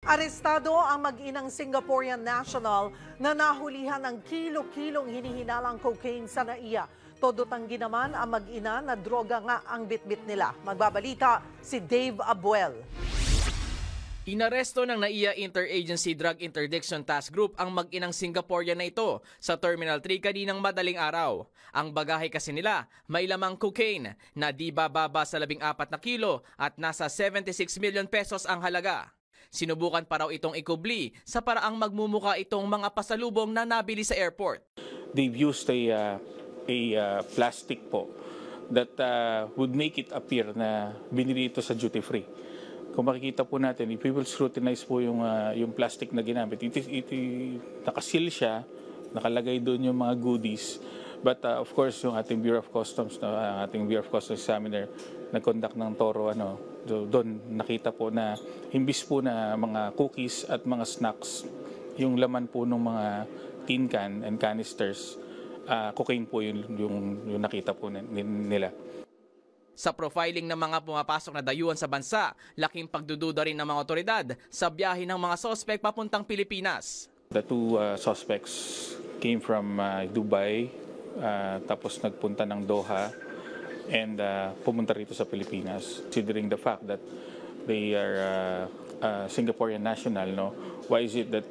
Arestado ang mag-inang Singaporean national na nahulihan ng kilo-kilong hinihinalang cocaine sa NAIA. Todo tanggi naman ang mag-ina na droga nga ang bitbit nila. Magbabalita si Dave Abuel. Inaresto ng NAIA Interagency Drug Interdiction Task Group ang mag-inang Singaporean na ito sa Terminal 3 kaninang madaling araw. Ang bagahe kasi nila may lamang cocaine na di bababa sa 14 na kilo at nasa 76 million pesos ang halaga. Sinubukan pa raw itong ikubli sa paraang magmumuka itong mga pasalubong na nabili sa airport. They've used a plastic po that would make it appear na binili ito sa duty free. Kung makikita po natin, if we will scrutinize po yung plastic na ginamit, nakasil siya, nakalagay doon yung mga goodies. But of course, yung ating Bureau of Customs, ating Bureau of Customs Examiner, nag-conduct ng toro, doon nakita po na imbis po na mga cookies at mga snacks, yung laman po ng mga tin can and canisters, cocaine po yung nakita po nila. Sa profiling ng mga pumapasok na dayuhan sa bansa, laking pagdududa rin ng mga otoridad sa biyahe ng mga sospek papuntang Pilipinas. The two suspects came from Dubai, tapos nagpunta ng Doha and pumunta rito sa Pilipinas. Considering the fact that they are Singaporean national, why is it that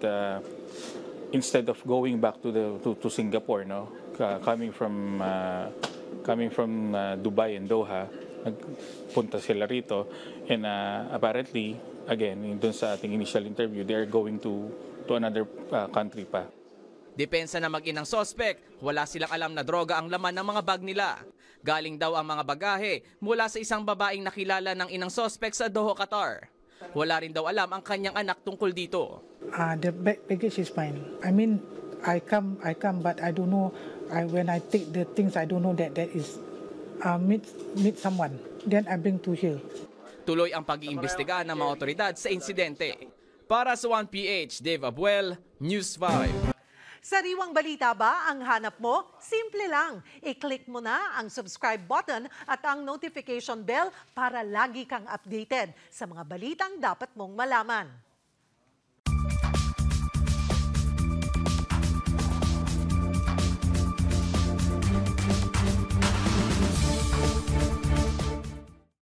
instead of going back to Singapore, coming from Dubai and Doha, nagpunta sila rito, and apparently, again, dun sa ating initial interview, they are going to another country pa. Depensa na mag-inang sospek, wala silang alam na droga ang laman ng mga bag nila. Galing daw ang mga bagahe mula sa isang babaeng nakilala ng inang sospek sa Doha, Qatar. Wala rin daw alam ang kanyang anak tungkol dito. The baggage is fine. I mean, I come, but I don't know. When I take the things, I don't know that is meet someone. Then I bring to here. Tuloy ang pag-iimbestiga ng mga otoridad sa insidente. Para sa 1PH, Dave Abuel, News 5. Sariwang balita ba ang hanap mo? Simple lang. I-click mo na ang subscribe button at ang notification bell para lagi kang updated sa mga balitang dapat mong malaman.